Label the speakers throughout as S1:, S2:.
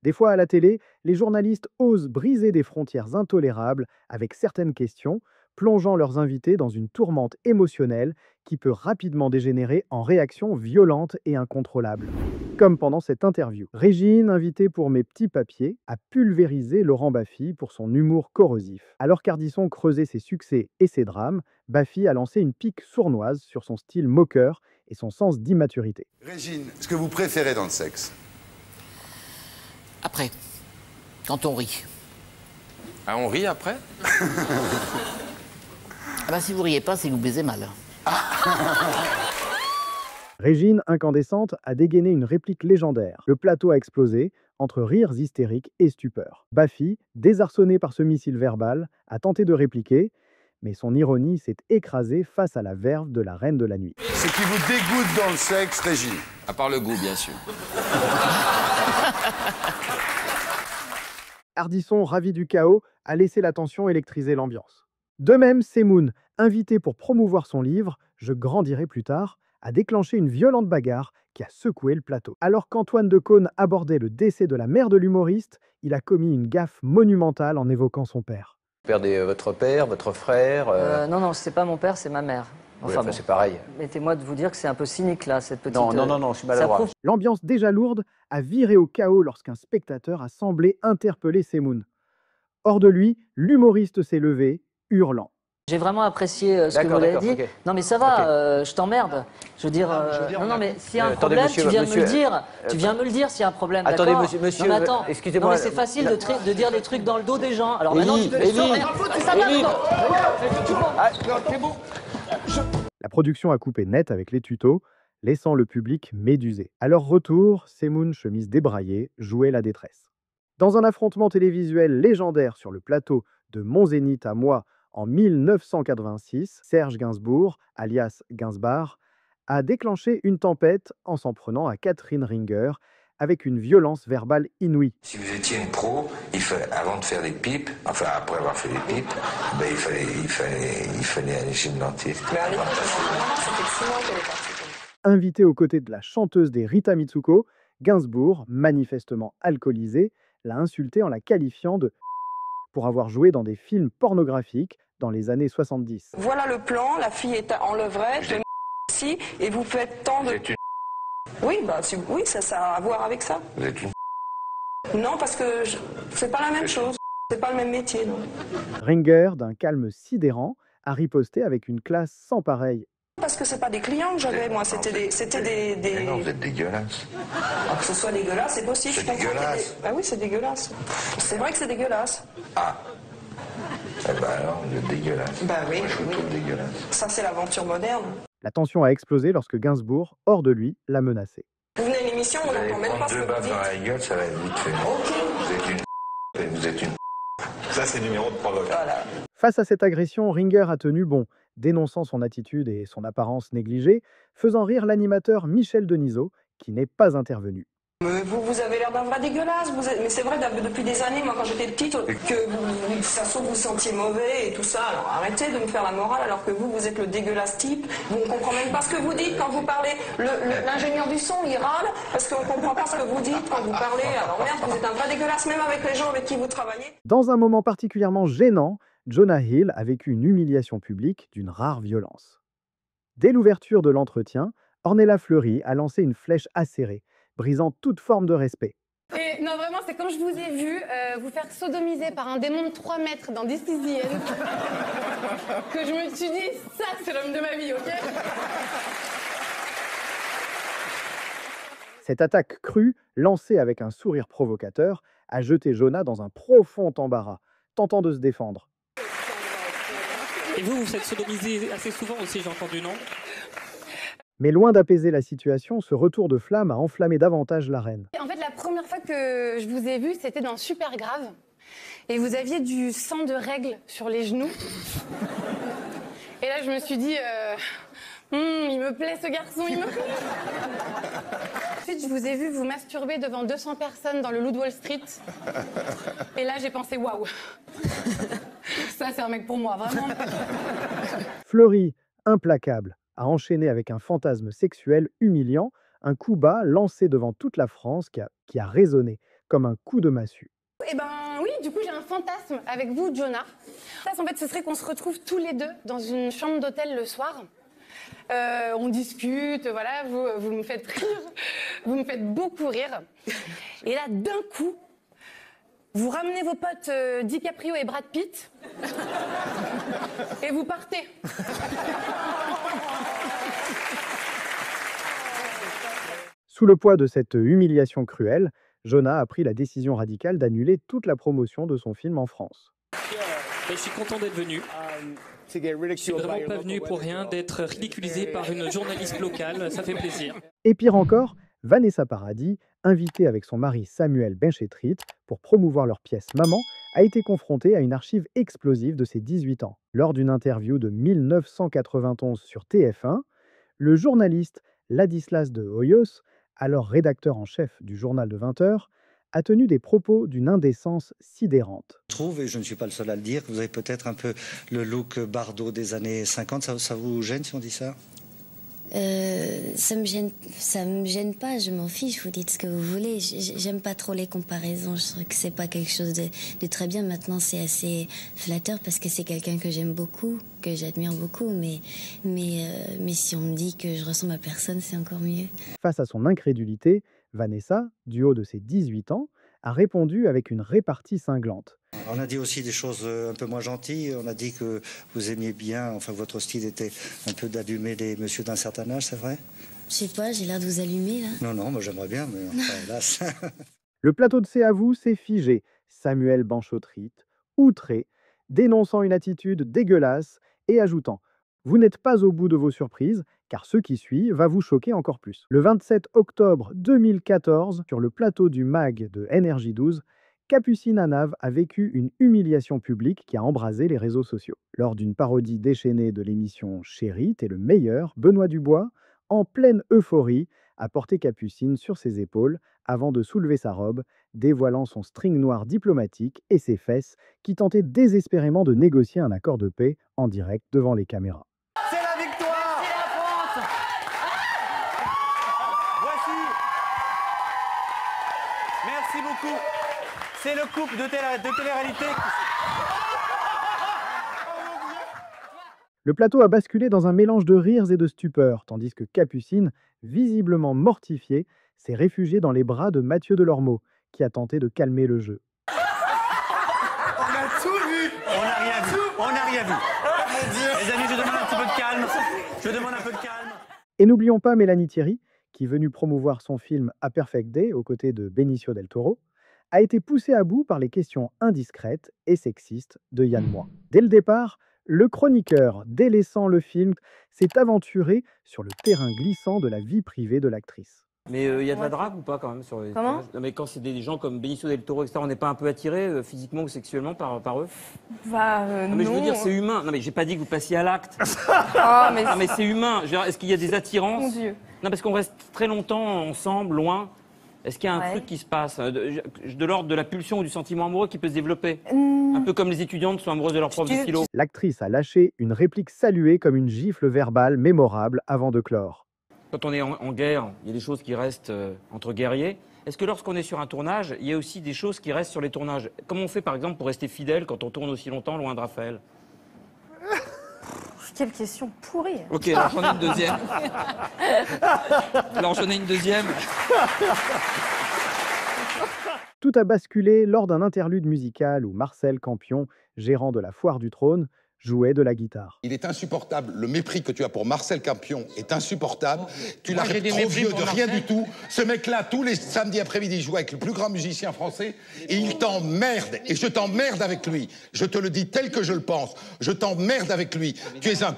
S1: Des fois à la télé, les journalistes osent briser des frontières intolérables avec certaines questions, plongeant leurs invités dans une tourmente émotionnelle qui peut rapidement dégénérer en réactions violentes et incontrôlables. Comme pendant cette interview. Régine, invitée pour Mes Petits Papiers, a pulvérisé Laurent Baffy pour son humour corrosif. Alors qu'Ardisson creusait ses succès et ses drames, Baffy a lancé une pique sournoise sur son style moqueur et son sens d'immaturité.
S2: Régine, ce que vous préférez dans le sexe?
S3: Après, quand on rit.
S4: Ah, on rit après?
S3: Ah bah, si vous riez pas, c'est que vous baisez mal.
S1: Régine, incandescente, a dégainé une réplique légendaire. Le plateau a explosé entre rires hystériques et stupeur. Baffy, désarçonné par ce missile verbal, a tenté de répliquer, mais son ironie s'est écrasée face à la verve de la reine de la nuit.
S2: Ce qui vous dégoûte dans le sexe, Régine?
S4: À part le goût, bien sûr.
S1: Ardisson, ravi du chaos, a laissé la tension électriser l'ambiance. De même, Semoun, invité pour promouvoir son livre « Je grandirai plus tard », a déclenché une violente bagarre qui a secoué le plateau. Alors qu'Antoine Decaune abordait le décès de la mère de l'humoriste, il a commis une gaffe monumentale en évoquant son père.
S5: Votre père, votre frère
S6: Non, c'est pas mon père, c'est ma mère. Enfin,
S5: oui, c'est pareil.
S6: Mettez-moi de vous dire que c'est un peu cynique, là, cette petite...
S5: Non, je suis maladroit.
S1: L'ambiance déjà lourde a viré au chaos lorsqu'un spectateur a semblé interpeller Semoun. Hors de lui, l'humoriste s'est levé, hurlant.
S6: J'ai vraiment apprécié ce que vous avez dit. Okay. Non, mais ça va, je t'emmerde. Je veux dire, non, mais s'il y a un problème, tu viens me le dire. Tu viens me le dire s'il y a un problème.
S5: Attendez,
S6: monsieur,
S5: non, mais attends.
S6: Excusez-moi. Non, mais c'est facile de dire des trucs dans le dos des gens. Alors maintenant, tu peux
S2: c'est bon.
S1: La production a coupé net avec les tutos, laissant le public médusé. À leur retour, Semoun, chemise débraillée, jouait la détresse. Dans un affrontement télévisuel légendaire sur le plateau de Mon Zénith à moi en 1986, Serge Gainsbourg, alias Gainsbar, a déclenché une tempête en s'en prenant à Catherine Ringer avec une violence verbale inouïe.
S7: Si vous étiez une pro, avant de faire des pipes, enfin après avoir fait des pipes, ben il fallait aller chez le dentiste.
S1: Invité aux côtés de la chanteuse des Rita Mitsuko, Gainsbourg, manifestement alcoolisé, l'a insulté en la qualifiant de pour avoir joué dans des films pornographiques dans les années 70.
S8: Voilà le plan, la fille est en levrette, le ici, et vous faites tant de... Oui, oui, ça a à voir avec ça.
S7: Vous êtes une...
S8: Non, parce que c'est pas la même chose, c'est pas le même métier, non.
S1: Ringer, d'un calme sidérant, a riposté avec une classe sans pareille.
S8: Parce que c'est pas des clients que j'avais, moi, c'était des...
S7: Mais non, vous êtes dégueulasse.
S8: Que ce soit dégueulasse, c'est possible.
S7: C'est dégueulasse.
S8: Ah oui, c'est dégueulasse. C'est vrai que c'est dégueulasse.
S7: Ah. Eh ben alors, vous êtes dégueulasse.
S8: Bah oui,
S7: moi, je vous trouve dégueulasse.
S8: Ça, c'est l'aventure moderne.
S1: La tension a explosé lorsque Gainsbourg, hors de lui, l'a menacé.
S8: Vous venez à l'émission, on n'entend même pas ce que vous dites. 2 baffes dans
S7: la gueule, ça va être vite fait.
S8: Ok.
S7: Vous êtes une...
S9: Ça, c'est numéro de provoque.
S8: Voilà.
S1: Face à cette agression, Ringer a tenu bon, dénonçant son attitude et son apparence négligée, faisant rire l'animateur Michel Denisot, qui n'est pas intervenu.
S8: Vous avez l'air d'un vrai dégueulasse. Mais c'est vrai, depuis des années, moi, quand j'étais petite, que ça se trouve, vous vous sentiez mauvais et tout ça. Alors arrêtez de me faire la morale alors que vous êtes le dégueulasse type. Vous ne comprenez même pas ce que vous dites quand vous parlez. L'ingénieur du son, il râle parce qu'on ne comprend pas ce que vous dites quand vous parlez. Alors merde, vous êtes un vrai dégueulasse, même avec les gens avec qui vous travaillez.
S1: Dans un moment particulièrement gênant, Jonah Hill a vécu une humiliation publique d'une rare violence. Dès l'ouverture de l'entretien, Ornella Fleury a lancé une flèche acérée, brisant toute forme de respect.
S10: Et non, vraiment, c'est quand je vous ai vu vous faire sodomiser par un démon de 3 mètres dans This Is the End que je me suis dit, ça, c'est l'homme de ma vie, ok?
S1: Cette attaque crue, lancée avec un sourire provocateur, a jeté Jonah dans un profond embarras, tentant de se défendre.
S11: Et vous faites sodomiser assez souvent aussi, j'ai entendu, non?
S1: Mais loin d'apaiser la situation, ce retour de flamme a enflammé davantage l'arène.
S10: En fait, la première fois que je vous ai vu, c'était dans Super Grave. Et vous aviez du sang de règle sur les genoux. Et là, je me suis dit, il me plaît ce garçon, il me plaît. Ensuite, je vous ai vu vous masturber devant 200 personnes dans le Loup de Wall Street. Et là, j'ai pensé, waouh. Ça, c'est un mec pour moi, vraiment.
S1: Fleury, implacable, a enchaîné avec un fantasme sexuel humiliant, un coup bas lancé devant toute la France qui a résonné, comme un coup de massue.
S10: Eh ben oui, du coup j'ai un fantasme avec vous, Jonah. En fait, ce serait qu'on se retrouve tous les deux dans une chambre d'hôtel le soir. On discute, voilà, vous me faites rire, vous me faites beaucoup rire. Et là, d'un coup, vous ramenez vos potes DiCaprio et Brad Pitt et vous partez.
S1: Sous le poids de cette humiliation cruelle, Jonah a pris la décision radicale d'annuler toute la promotion de son film en France.
S11: Mais je suis content d'être venu. Je suis vraiment pas venu pour rien, d'être ridiculisé par une journaliste locale, ça fait plaisir.
S1: Et pire encore, Vanessa Paradis, invitée avec son mari Samuel Benchetrit pour promouvoir leur pièce Maman, a été confrontée à une archive explosive de ses 18 ans. Lors d'une interview de 1991 sur TF1, le journaliste Ladislas de Hoyos, alors rédacteur en chef du journal de 20 heures, a tenu des propos d'une indécence sidérante.
S12: Je trouve, et je ne suis pas le seul à le dire, que vous avez peut-être un peu le look Bardot des années 50. Ça vous gêne si on dit ça ?
S13: Ça me gêne pas, je m'en fiche, vous dites ce que vous voulez. J'aime pas trop les comparaisons, je trouve que c'est pas quelque chose de très bien. Maintenant, c'est assez flatteur parce que c'est quelqu'un que j'aime beaucoup, que j'admire beaucoup, mais si on me dit que je ressemble à personne, c'est encore mieux.
S1: Face à son incrédulité, Vanessa, du haut de ses 18 ans, a répondu avec une répartie cinglante.
S12: On a dit aussi des choses un peu moins gentilles. On a dit que vous aimiez bien, enfin votre style était un peu d'allumer des messieurs d'un certain âge, c'est vrai ?
S13: Je sais pas, j'ai l'air de vous allumer là.
S12: Non, moi j'aimerais bien, mais enfin, hélas.
S1: Le plateau de C'est à vous s'est figé. Samuel Benchetrit, outré, dénonçant une attitude dégueulasse et ajoutant « Vous n'êtes pas au bout de vos surprises, car ce qui suit va vous choquer encore plus. » Le 27 octobre 2014, sur le plateau du MAG de NRJ12, Capucine Anave a vécu une humiliation publique qui a embrasé les réseaux sociaux. Lors d'une parodie déchaînée de l'émission Chérie, t'es le meilleur, Benoît Dubois, en pleine euphorie, a porté Capucine sur ses épaules avant de soulever sa robe, dévoilant son string noir diplomatique et ses fesses qui tentaient désespérément de négocier un accord de paix en direct devant les caméras.
S14: C'est la victoire!
S6: Merci la France!
S14: Voici. Merci beaucoup. C'est le couple de télé-réalité.
S1: Le plateau a basculé dans un mélange de rires et de stupeur, tandis que Capucine, visiblement mortifiée, s'est réfugiée dans les bras de Mathieu Delormeau, qui a tenté de calmer le jeu.
S14: On a tout vu. On n'a rien vu. On n'a rien vu. Les amis, je demande un petit peu de calme. Je demande un peu de calme.
S1: Et n'oublions pas Mélanie Thierry, qui est venue promouvoir son film A Perfect Day aux côtés de Benicio del Toro, a été poussée à bout par les questions indiscrètes et sexistes de Yann Moix. Dès le départ, le chroniqueur, délaissant le film, s'est aventuré sur le terrain glissant de la vie privée de l'actrice.
S15: Mais il y a de la drague ou pas quand même sur les
S6: Comment ?
S15: Non, mais quand c'est des gens comme Benicio del Toro, etc., on n'est pas un peu attiré physiquement ou sexuellement par eux ?
S8: Bah,
S15: non, mais
S8: non.
S15: je veux dire, c'est humain. Non, mais j'ai pas dit que vous passiez à l'acte.
S8: Ah, mais,
S15: mais c'est humain. Est-ce qu'il y a des attirances ?
S8: Mon Dieu.
S15: Non, parce qu'on reste très longtemps ensemble, loin. Est-ce qu'il y a un truc qui se passe de l'ordre de la pulsion ou du sentiment amoureux qui peut se développer Un peu comme les étudiantes sont amoureuses de leur prof de philo.
S1: L'actrice a lâché une réplique saluée comme une gifle verbale mémorable avant de clore.
S15: Quand on est en guerre, il y a des choses qui restent entre guerriers. Est-ce que lorsqu'on est sur un tournage, il y a aussi des choses qui restent sur les tournages ? Comment on fait par exemple pour rester fidèle quand on tourne aussi longtemps loin de Raphaël ?
S8: Quelle question pourrie.
S4: Ok, alors j'en ai une deuxième.
S1: Tout a basculé lors d'un interlude musical où Marcel Campion, gérant de la Foire du Trône, jouait de la guitare.
S2: Il est insupportable. Le mépris que tu as pour Marcel Campion est insupportable. Tu l'as trop vieux de rien du tout. Ce mec-là, tous les samedis après-midi, joue avec le plus grand musicien français et il t'emmerde. Et je t'emmerde avec lui. Je te le dis tel que je le pense. Je t'emmerde avec lui. Tu es un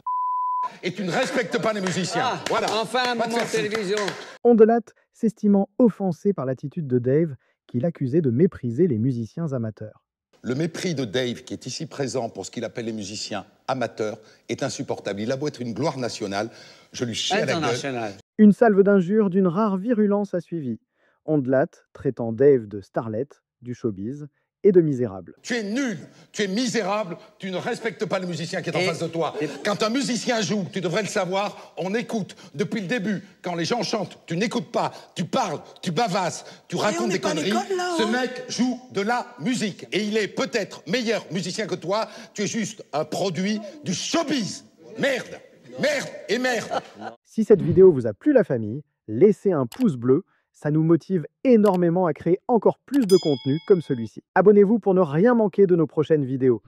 S2: et tu ne respectes pas les musiciens.
S5: Ah,
S2: voilà.
S5: Enfin un moment de télévision.
S1: Ondelat, s'estimant offensé par l'attitude de Dave, qu'il accusait de mépriser les musiciens amateurs.
S2: Le mépris de Dave, qui est ici présent pour ce qu'il appelle les musiciens amateurs, est insupportable. Il a beau être une gloire nationale, je lui chie à la gueule.
S1: Une salve d'injures d'une rare virulence a suivi. Ondelat traitant Dave de starlet, du showbiz et de misérable.
S2: Tu es nul, tu es misérable, tu ne respectes pas le musicien qui est en face de toi. Quand un musicien joue, tu devrais le savoir, on écoute. Depuis le début, quand les gens chantent, tu n'écoutes pas, tu parles, tu bavasses, tu racontes des conneries. Ce mec joue de la musique et il est peut-être meilleur musicien que toi, tu es juste un produit du showbiz. Merde, merde et merde.
S1: Si cette vidéo vous a plu la famille, laissez un pouce bleu. Ça nous motive énormément à créer encore plus de contenu comme celui-ci. Abonnez-vous pour ne rien manquer de nos prochaines vidéos.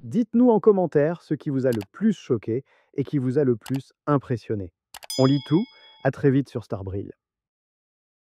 S1: Dites-nous en commentaire ce qui vous a le plus choqué et qui vous a le plus impressionné. On lit tout, à très vite sur Starbrille.